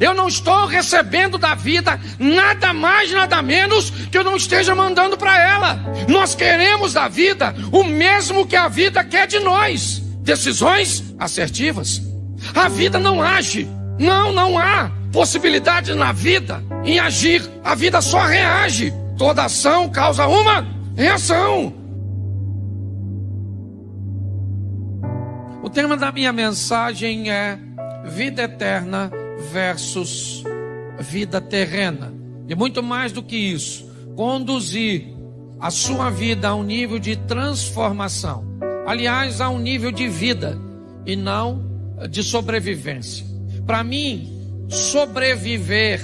Eu não estou recebendo da vida nada mais, nada menos que eu não esteja mandando para ela. Nós queremos da vida o mesmo que a vida quer de nós. Decisões assertivas. A vida não age. Não há possibilidade na vida em agir. A vida só reage. Toda ação causa uma reação. O tema da minha mensagem é vida eterna versus vida terrena. E muito mais do que isso, conduzir a sua vida a um nível de transformação. Aliás, a um nível de vida e não de sobrevivência. Para mim, sobreviver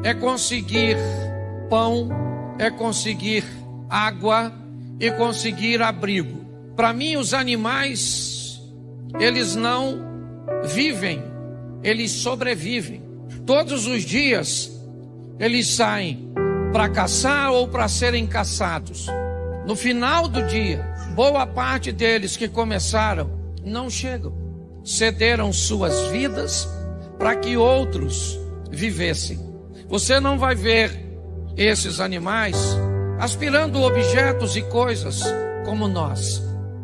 é conseguir pão, é conseguir água e conseguir abrigo. Para mim, os animais, eles não vivem, eles sobrevivem. Todos os dias eles saem para caçar ou para serem caçados. No final do dia, boa parte deles que começaram não chegam. Cederam suas vidas para que outros vivessem. Você não vai ver esses animais aspirando objetos e coisas como nós.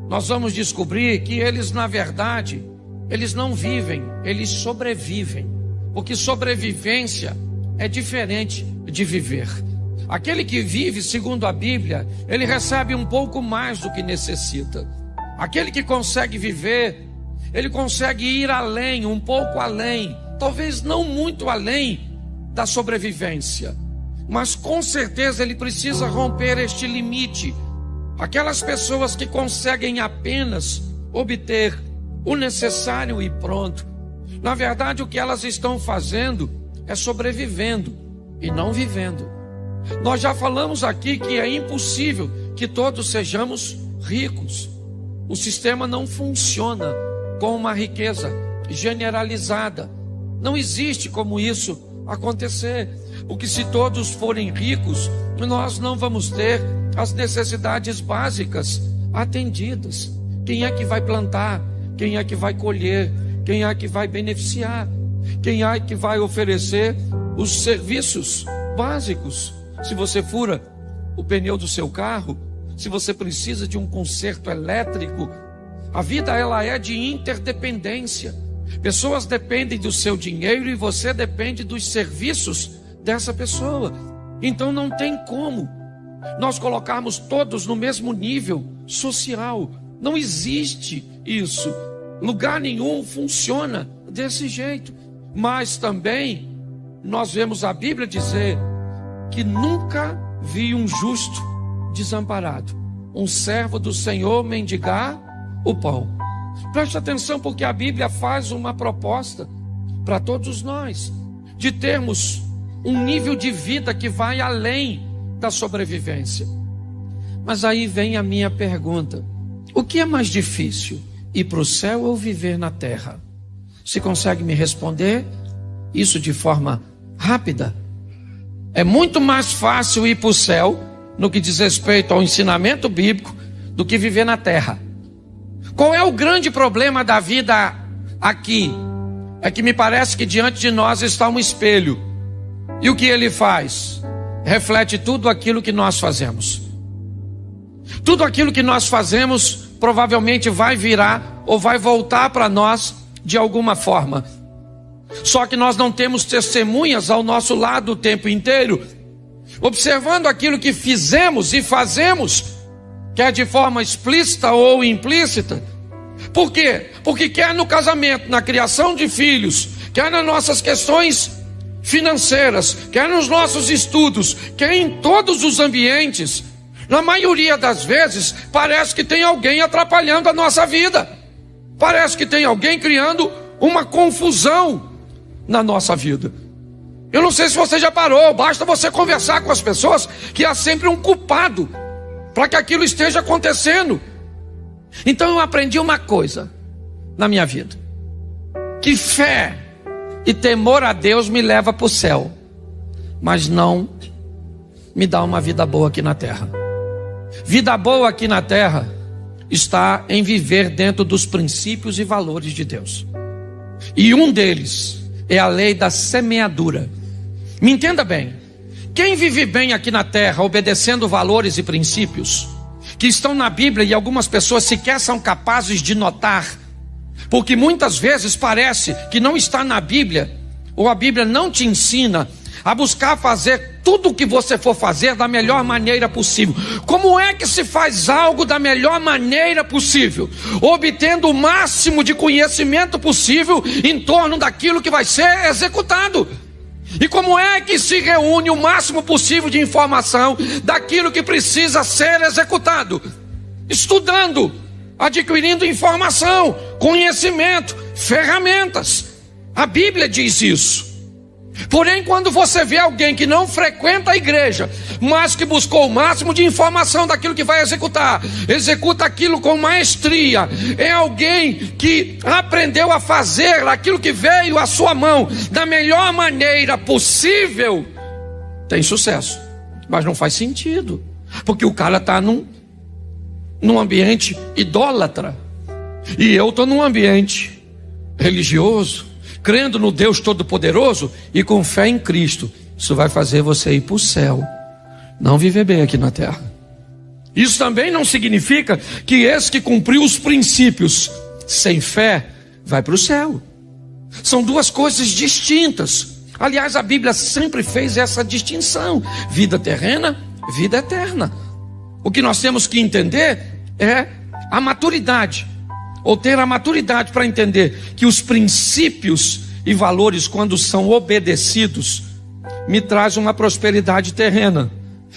Nós vamos descobrir que eles, na verdade, eles não vivem, eles sobrevivem. Porque sobrevivência é diferente de viver. Aquele que vive, segundo a Bíblia, ele recebe um pouco mais do que necessita. Aquele que consegue viver, ele consegue ir além, um pouco além, talvez não muito além da sobrevivência. Mas com certeza ele precisa romper este limite. Aquelas pessoas que conseguem apenas obter o necessário e pronto. Na verdade, o que elas estão fazendo é sobrevivendo e não vivendo. Nós já falamos aqui que é impossível que todos sejamos ricos. O sistema não funciona com uma riqueza generalizada. Não existe como isso acontecer. Porque se todos forem ricos, nós não vamos ter as necessidades básicas atendidas. Quem é que vai plantar? Quem é que vai colher? Quem é que vai beneficiar? Quem é que vai oferecer os serviços básicos? Se você fura o pneu do seu carro, se você precisa de um conserto elétrico, a vida ela é de interdependência. Pessoas dependem do seu dinheiro e você depende dos serviços dessa pessoa. Então não tem como nós colocarmos todos no mesmo nível social. Não existe isso. Lugar nenhum funciona desse jeito. Mas também nós vemos a Bíblia dizer que nunca vi um justo desamparado, um servo do Senhor mendigar o pão. Preste atenção, porque a Bíblia faz uma proposta para todos nós, de termos um nível de vida que vai além da sobrevivência. Mas aí vem a minha pergunta: o que é mais difícil, ir para o céu ou viver na terra? Se consegue me responder isso de forma rápida? É muito mais fácil ir para o céu, no que diz respeito ao ensinamento bíblico, do que viver na terra. Qual é o grande problema da vida aqui? É que me parece que diante de nós está um espelho. E o que ele faz? Reflete tudo aquilo que nós fazemos. Tudo aquilo que nós fazemos provavelmente vai virar ou vai voltar para nós de alguma forma. Só que nós não temos testemunhas ao nosso lado o tempo inteiro, observando aquilo que fizemos e fazemos, quer de forma explícita ou implícita. Por quê? Porque quer no casamento, na criação de filhos, quer nas nossas questões financeiras, quer nos nossos estudos, quer em todos os ambientes, na maioria das vezes, parece que tem alguém atrapalhando a nossa vida. Parece que tem alguém criando uma confusão na nossa vida. Eu não sei se você já parou, basta você conversar com as pessoas, que há sempre um culpado para que aquilo esteja acontecendo. Então eu aprendi uma coisa na minha vida: que fé e temor a Deus me leva para o céu, mas não me dá uma vida boa aqui na terra. Vida boa aqui na terra está em viver dentro dos princípios e valores de Deus. E um deles é a lei da semeadura. Me entenda bem. Quem vive bem aqui na terra, obedecendo valores e princípios que estão na Bíblia e algumas pessoas sequer são capazes de notar, porque muitas vezes parece que não está na Bíblia, ou a Bíblia não te ensina a buscar fazer tudo o que você for fazer da melhor maneira possível. Como é que se faz algo da melhor maneira possível? Obtendo o máximo de conhecimento possível em torno daquilo que vai ser executado. E como é que se reúne o máximo possível de informação daquilo que precisa ser executado? Estudando, adquirindo informação, conhecimento, ferramentas. A Bíblia diz isso. Porém, quando você vê alguém que não frequenta a igreja, mas que buscou o máximo de informação daquilo que vai executar, executa aquilo com maestria, é alguém que aprendeu a fazer aquilo que veio à sua mão da melhor maneira possível, tem sucesso. Mas não faz sentido, porque o cara está num ambiente idólatra, e eu estou num ambiente religioso, crendo no Deus Todo-Poderoso e com fé em Cristo. Isso vai fazer você ir para o céu, não viver bem aqui na terra. Isso também não significa que esse que cumpriu os princípios sem fé vai para o céu. São duas coisas distintas. Aliás, a Bíblia sempre fez essa distinção: vida terrena, vida eterna. O que nós temos que entender é a maturidade, ou ter a maturidade para entender que os princípios e valores, quando são obedecidos, me traz uma prosperidade terrena,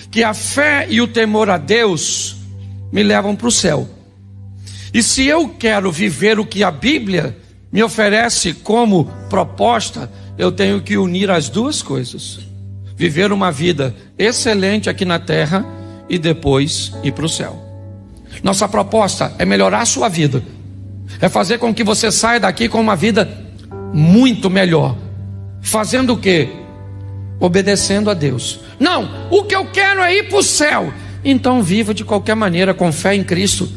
que a fé e o temor a Deus me levam para o céu. E se eu quero viver o que a Bíblia me oferece como proposta, eu tenho que unir as duas coisas: viver uma vida excelente aqui na terra e depois ir para o céu. Nossa proposta é melhorar a sua vida, é fazer com que você saia daqui com uma vida muito melhor. Fazendo o quê? Obedecendo a Deus. Não, o que eu quero é ir para o céu. Então viva de qualquer maneira, com fé em Cristo,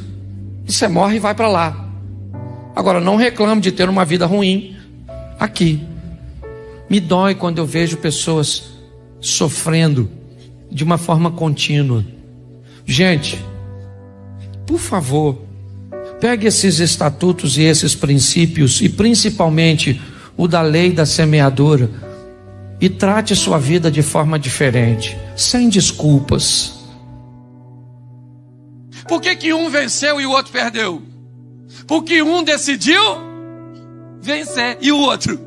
e você morre e vai para lá. Agora, não reclame de ter uma vida ruim aqui. Me dói quando eu vejo pessoas sofrendo de uma forma contínua. Gente, por favor, pegue esses estatutos e esses princípios, e principalmente o da lei da semeadura, e trate sua vida de forma diferente, sem desculpas. Por que um venceu e o outro perdeu? Porque um decidiu vencer e o outro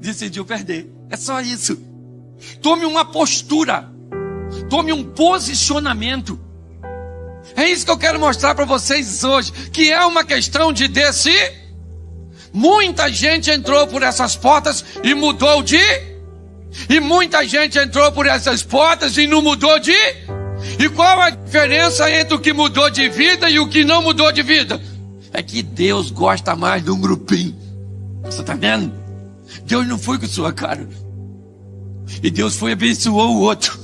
decidiu perder. É só isso. Tome uma postura, tome um posicionamento. É isso que eu quero mostrar para vocês hoje, que é uma questão de decidir. Muita gente entrou por essas portas e mudou de... E muita gente entrou por essas portas e não mudou de... E qual a diferença entre o que mudou de vida e o que não mudou de vida? É que Deus gosta mais de um grupinho. Você está vendo? Deus não foi com sua cara. E Deus foi e abençoou o outro.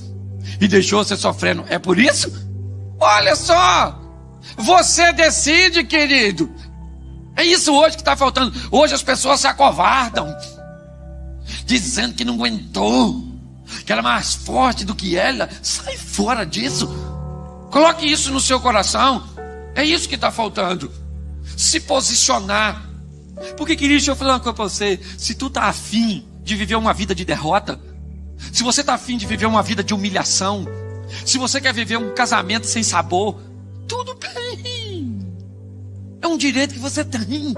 E deixou você sofrendo. É por isso? Olha só, você decide, querido. É isso hoje que está faltando. Hoje as pessoas se acovardam, dizendo que não aguentou, que era mais forte do que ela. Sai fora disso. Coloque isso no seu coração. É isso que está faltando. Se posicionar. Porque, querido, deixa eu falar uma coisa para você. Se tu está afim de viver uma vida de derrota, se você está afim de viver uma vida de humilhação, se você quer viver um casamento sem sabor, tudo bem. É um direito que você tem.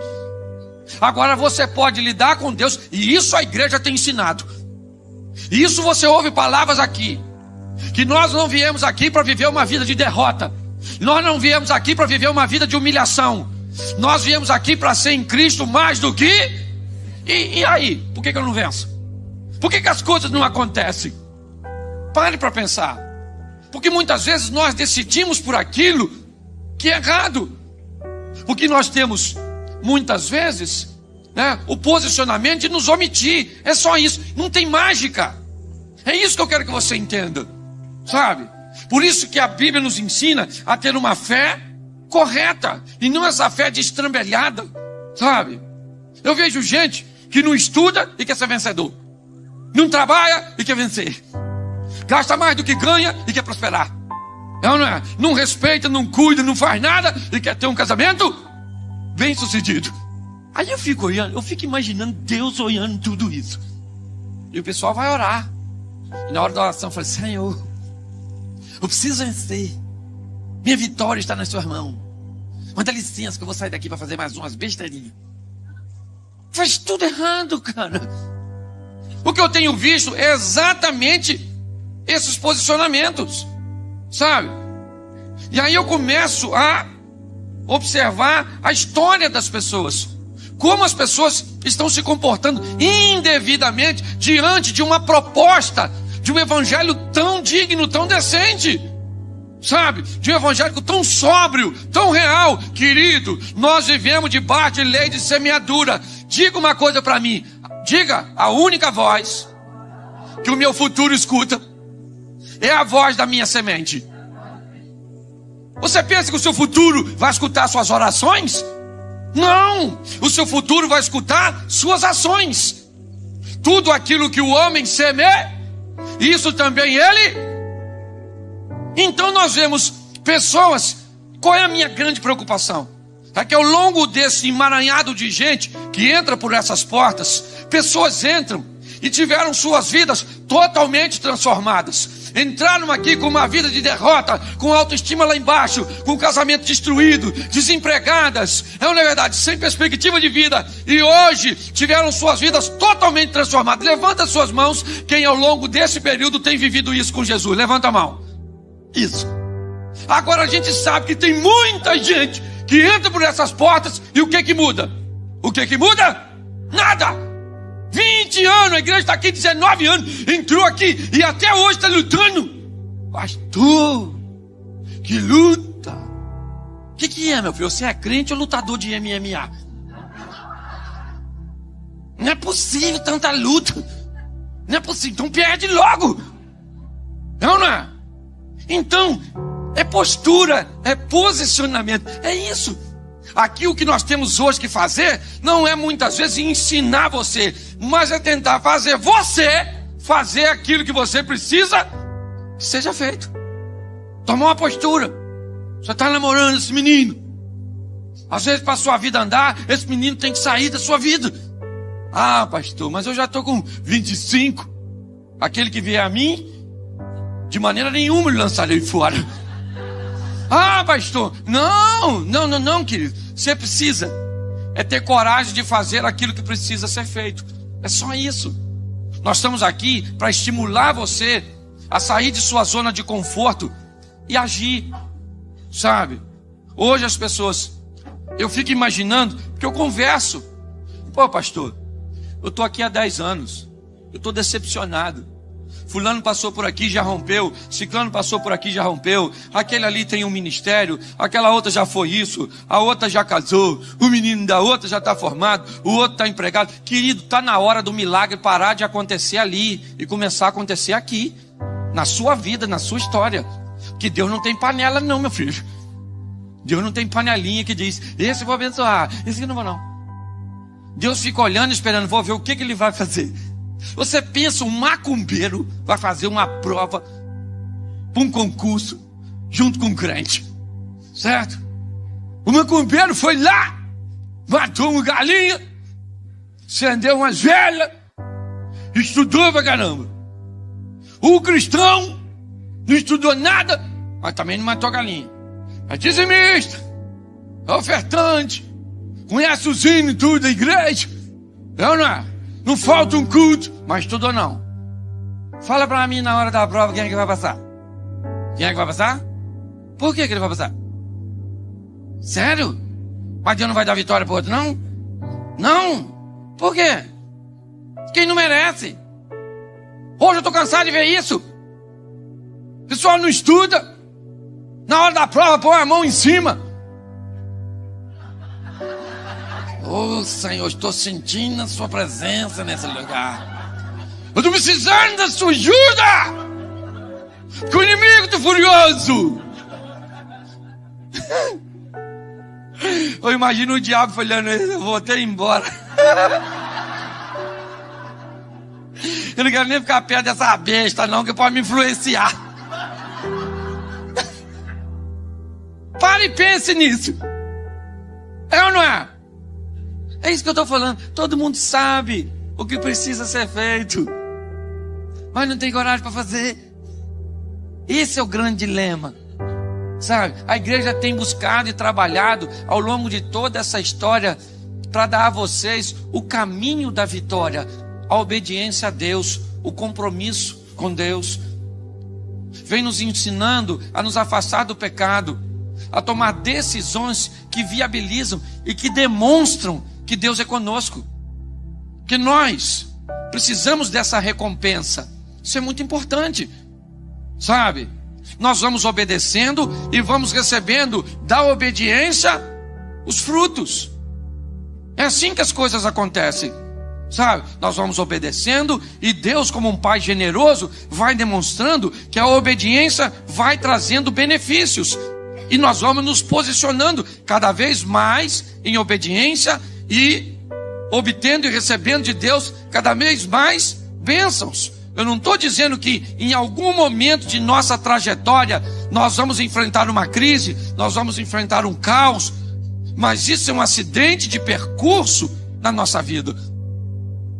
Agora você pode lidar com Deus, e isso a igreja tem ensinado. Isso você ouve palavras aqui, que nós não viemos aqui para viver uma vida de derrota. Nós não viemos aqui para viver uma vida de humilhação. Nós viemos aqui para ser em Cristo mais do que... E aí? Por que eu não venço? Por que as coisas não acontecem? Pare para pensar. Porque muitas vezes nós decidimos por aquilo que é errado. Porque nós temos, muitas vezes, o posicionamento de nos omitir. É só isso. Não tem mágica. É isso que eu quero que você entenda. Sabe? Por isso que a Bíblia nos ensina a ter uma fé correta. E não essa fé destrambelhada. Sabe? Eu vejo gente que não estuda e quer ser vencedor. Não trabalha e quer vencer. Gasta mais do que ganha e quer prosperar. Não é? Não respeita, não cuida, não faz nada e quer ter um casamento bem sucedido. Aí eu fico olhando, eu fico imaginando Deus olhando tudo isso. E o pessoal vai orar. E na hora da oração eu falo, Senhor, eu preciso vencer. Minha vitória está nas suas mãos. Mas dá licença que eu vou sair daqui para fazer mais umas besteirinhas. Faz tudo errado, cara. O que eu tenho visto é exatamente esses posicionamentos, sabe? E aí eu começo a observar a história das pessoas. Como as pessoas estão se comportando indevidamente diante de uma proposta de um evangelho tão digno, tão decente, sabe? De um evangelho tão sóbrio, tão real. Querido, nós vivemos debaixo de lei de semeadura. Diga uma coisa para mim. Diga, a única voz que o meu futuro escuta é a voz da minha semente. Você pensa que o seu futuro vai escutar suas orações? Não, o seu futuro vai escutar suas ações. Tudo aquilo que o homem semeia, isso também ele. Então nós vemos pessoas. Qual é a minha grande preocupação? É que ao longo desse emaranhado de gente que entra por essas portas, pessoas entram e tiveram suas vidas totalmente transformadas. Entraram aqui com uma vida de derrota, com autoestima lá embaixo, com o casamento destruído, desempregadas, é uma verdade, sem perspectiva de vida. E hoje tiveram suas vidas totalmente transformadas. Levanta suas mãos, quem ao longo desse período tem vivido isso com Jesus. Levanta a mão. Isso. Agora a gente sabe que tem muita gente que entra por essas portas e o que que muda? O que que muda? Nada. 20 anos, a igreja está aqui 19 anos, entrou aqui e até hoje está lutando. Pastor, que luta. O que é, meu filho? Você é crente ou lutador de MMA? Não é possível tanta luta. Não é possível, então perde logo. Não é? Então, é postura, é posicionamento, é isso. Aqui o que nós temos hoje que fazer não é muitas vezes ensinar você, mas é tentar fazer você fazer aquilo que você precisa que seja feito. Tomar uma postura. Você está namorando esse menino. Às vezes para a sua vida andar, esse menino tem que sair da sua vida. Ah, pastor, mas eu já estou com 25. Aquele que vier a mim, de maneira nenhuma lhe lançarei fora. Ah, pastor, não, querido. Você precisa ter coragem de fazer aquilo que precisa ser feito. É só isso. Nós estamos aqui para estimular você a sair de sua zona de conforto e agir, sabe? Hoje as pessoas, eu fico imaginando, porque eu converso. Pô, pastor, eu estou aqui há 10 anos, eu estou decepcionado. Fulano passou por aqui, já rompeu. Ciclano passou por aqui, já rompeu. Aquele ali tem um ministério. Aquela outra já foi isso. A outra já casou. O menino da outra já está formado. O outro está empregado. Querido, está na hora do milagre parar de acontecer ali e começar a acontecer aqui. Na sua vida, na sua história. Que Deus não tem panela não, meu filho. Deus não tem panelinha que diz, esse eu vou abençoar, esse eu não vou não. Deus fica olhando, esperando, vou ver o que ele vai fazer. Você pensa, um macumbeiro vai fazer uma prova para um concurso junto com um crente, certo? O macumbeiro foi lá, matou uma galinha, acendeu uma velha, estudou pra caramba. O cristão não estudou nada, mas também não matou a galinha. É dizimista, é ofertante, conhece os hinos e tudo da igreja, não é? Não falta um culto, mas estudou não. Fala pra mim na hora da prova quem é que vai passar. Quem é que vai passar? Por que ele vai passar? Sério? Mas Deus não vai dar vitória pro outro, não? Não. Por quê? Quem não merece. Hoje eu estou cansado de ver isso. O pessoal não estuda. Na hora da prova põe a mão em cima. Oh, Senhor, estou sentindo a sua presença nesse lugar. Eu estou precisando da sua ajuda. Que o inimigo está furioso. Eu imagino o diabo falando, eu vou até ir embora. Eu não quero nem ficar perto dessa besta, não, que pode me influenciar. Pare e pense nisso. É ou não é? É isso que eu estou falando. Todo mundo sabe o que precisa ser feito, mas não tem coragem para fazer. Esse é o grande dilema. Sabe, a igreja tem buscado e trabalhado ao longo de toda essa história para dar a vocês o caminho da vitória, a obediência a Deus, o compromisso com Deus. Vem nos ensinando a nos afastar do pecado, a tomar decisões que viabilizam e que demonstram que Deus é conosco, que nós precisamos dessa recompensa. Isso é muito importante, sabe? Nós vamos obedecendo e vamos recebendo da obediência os frutos. É assim que as coisas acontecem, sabe? Nós vamos obedecendo e Deus, como um Pai generoso, vai demonstrando que a obediência vai trazendo benefícios. E nós vamos nos posicionando cada vez mais em obediência e obtendo e recebendo de Deus cada vez mais bênçãos. Eu não estou dizendo que em algum momento de nossa trajetória nós vamos enfrentar uma crise, nós vamos enfrentar um caos, mas isso é um acidente de percurso na nossa vida.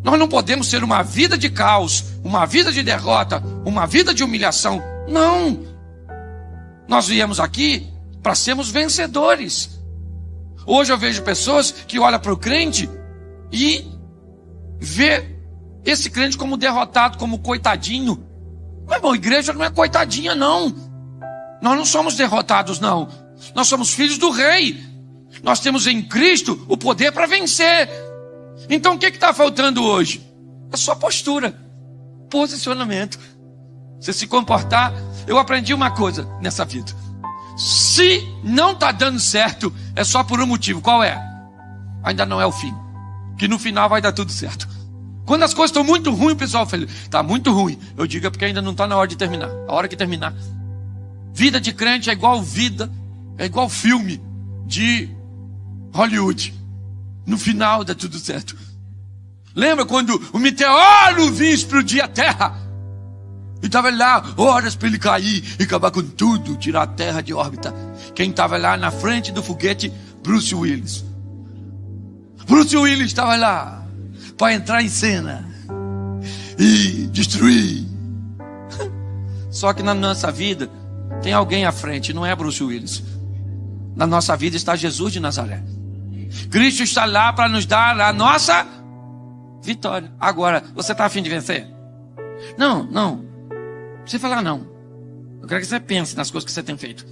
Nós não podemos ter uma vida de caos, uma vida de derrota, uma vida de humilhação. Não! Nós viemos aqui para sermos vencedores. Hoje eu vejo pessoas que olham para o crente e vê esse crente como derrotado, como coitadinho. Mas, irmão, a igreja não é coitadinha, não. Nós não somos derrotados, não. Nós somos filhos do rei. Nós temos em Cristo o poder para vencer. Então o que está faltando hoje? É só postura, posicionamento. Você se comportar. Eu aprendi uma coisa nessa vida. Se não está dando certo, é só por um motivo. Qual é? Ainda não é o fim. Que no final vai dar tudo certo. Quando as coisas estão muito ruins, o pessoal fala, está muito ruim. Eu digo é porque ainda não está na hora de terminar. A hora que terminar. Vida de crente é igual filme de Hollywood. No final dá tudo certo. Lembra quando o meteoro vinha explodir a terra? E estava lá horas para ele cair e acabar com tudo, tirar a terra de órbita. Quem estava lá na frente do foguete? Bruce Willis. Bruce Willis estava lá para entrar em cena e destruir. Só que na nossa vida tem alguém à frente, não é Bruce Willis. Na nossa vida está Jesus de Nazaré. Cristo está lá para nos dar a nossa vitória. Agora, você está a fim de vencer? Não. Você falar não. Eu quero que você pense nas coisas que você tem feito.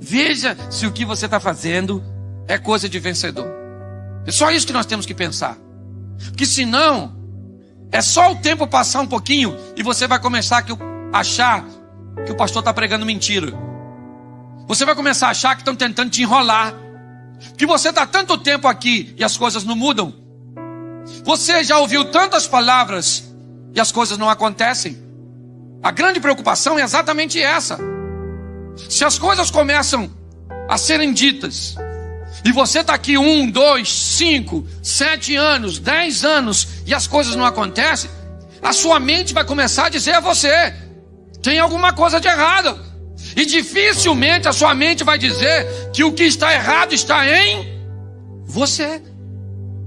Veja se o que você está fazendo é coisa de vencedor. É só isso que nós temos que pensar. Porque senão, é só o tempo passar um pouquinho e você vai começar a achar que o pastor está pregando mentira. Você vai começar a achar que estão tentando te enrolar. Que você está tanto tempo aqui e as coisas não mudam. Você já ouviu tantas palavras e as coisas não acontecem. A grande preocupação é exatamente essa. Se as coisas começam a serem ditas e você está aqui 1, 2, 5, 7 anos, 10 anos e as coisas não acontecem, a sua mente vai começar a dizer a você: tem alguma coisa de errado. E dificilmente a sua mente vai dizer que o que está errado está em você.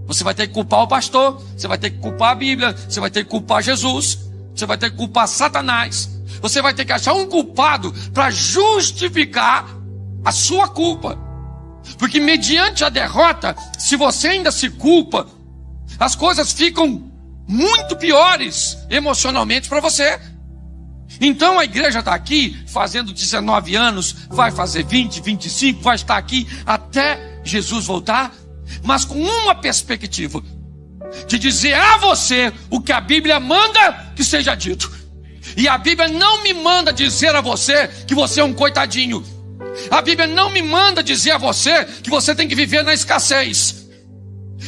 Você vai ter que culpar o pastor, você vai ter que culpar a Bíblia, você vai ter que culpar Jesus, você vai ter que culpar Satanás. Você vai ter que achar um culpado para justificar a sua culpa. Porque mediante a derrota, se você ainda se culpa, as coisas ficam muito piores emocionalmente para você. Então a igreja está aqui fazendo 19 anos, vai fazer 20, 25, vai estar aqui até Jesus voltar, mas com uma perspectiva de dizer a você o que a Bíblia manda que seja dito. E a Bíblia não me manda dizer a você que você é um coitadinho. A Bíblia não me manda dizer a você que você tem que viver na escassez,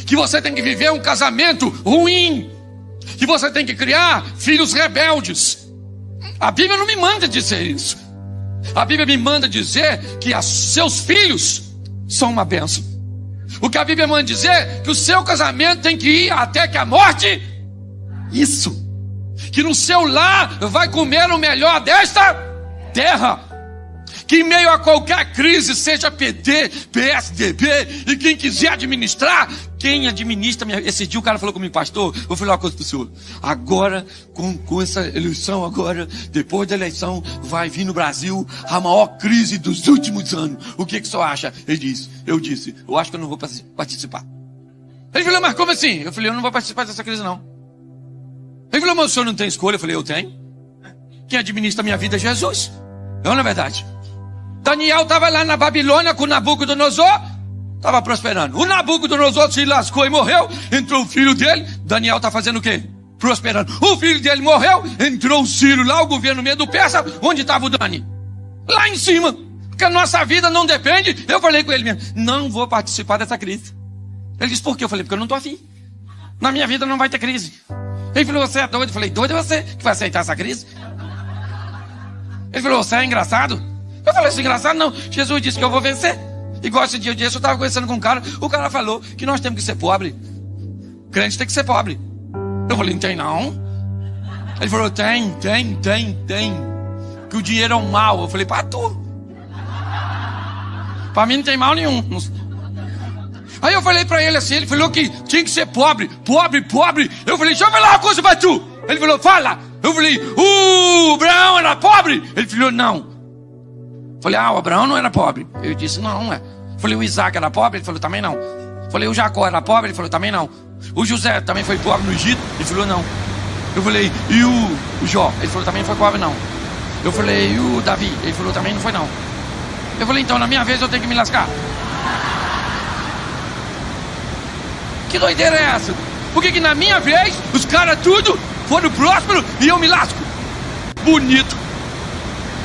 que você tem que viver um casamento ruim, que você tem que criar filhos rebeldes. A Bíblia não me manda dizer isso. A Bíblia me manda dizer que seus filhos são uma bênção. O que a Bíblia manda dizer é que o seu casamento tem que ir até que a morte. Isso. que no seu lar vai comer o melhor desta terra. Que em meio a qualquer crise, seja PT, PSDB, e quem quiser administrar, quem administra, esse dia o cara falou comigo, pastor, vou falar uma coisa para o senhor, agora, com essa eleição agora, depois da eleição, vai vir no Brasil a maior crise dos últimos anos, o que o senhor acha? Eu disse, eu acho que eu não vou participar. Ele falou, mas como assim? Eu falei, eu não vou participar dessa crise não. Ele falou, mas o senhor não tem escolha? Eu falei, eu tenho. Quem administra a minha vida é Jesus. Não é verdade? Daniel estava lá na Babilônia com Nabucodonosor, estava prosperando. O Nabucodonosor se lascou e morreu, entrou o filho dele, Daniel está fazendo o quê? Prosperando. O filho dele morreu, entrou o Ciro lá, o governo meio do Persa, onde estava o Dani? Lá em cima, porque a nossa vida não depende. Eu falei com ele mesmo, não vou participar dessa crise. Ele disse, por quê? Eu falei, porque eu não estou afim. Na minha vida não vai ter crise. Ele falou, você é doido? Eu falei, doido é você que vai aceitar essa crise? Ele falou, você é engraçado? Eu falei, isso é engraçado? Não, Jesus disse que eu vou vencer. Igual esse dia eu estava conversando com um cara, o cara falou que nós temos que ser pobre. Crente tem que ser pobre. Eu falei, não tem não. Ele falou, tem. Que o dinheiro é um mal. Eu falei, para tu. Para mim não tem mal nenhum. Aí eu falei para ele assim, ele falou que tinha que ser pobre. Eu falei, deixa eu falar uma coisa para tu. Ele falou, fala. Eu falei, o Abraão era pobre? Ele falou, não. Falei, o Abraão não era pobre. Eu disse, não, é. Falei, o Isaac era pobre? Ele falou, também não. Falei, o Jacó era pobre? Ele falou, também não. O José também foi pobre no Egito? Ele falou, não. Eu falei, e o Jó? Ele falou, também não foi pobre, não. Eu falei, e o Davi? Ele falou, também não foi, não. Eu falei, então, na minha vez eu tenho que me lascar. Que doideira é essa? Por que na minha vez, os caras tudo foram prósperos e eu me lasco? Bonito.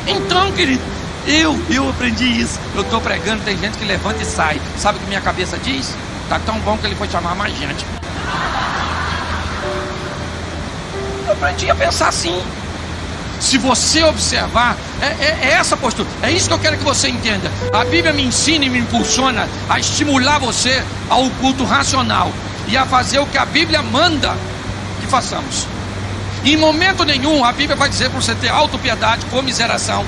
Então, querido, eu aprendi isso. Eu estou pregando, tem gente que levanta e sai. Sabe o que minha cabeça diz? Tá tão bom que ele foi chamar mais gente. Eu aprendi a pensar assim. Se você observar, é essa postura. É isso que eu quero que você entenda. A Bíblia me ensina e me impulsiona a estimular você ao culto racional e a fazer o que a Bíblia manda que façamos. Em momento nenhum a Bíblia vai dizer para você ter autopiedade, comiseração.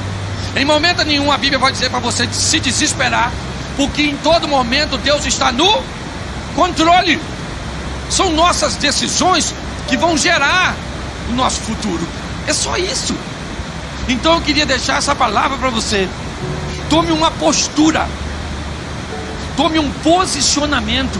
Em momento nenhum a Bíblia vai dizer para você se desesperar, porque em todo momento Deus está no controle. São nossas decisões que vão gerar o nosso futuro. É só isso. Então eu queria deixar essa palavra para você. Tome uma postura, tome um posicionamento.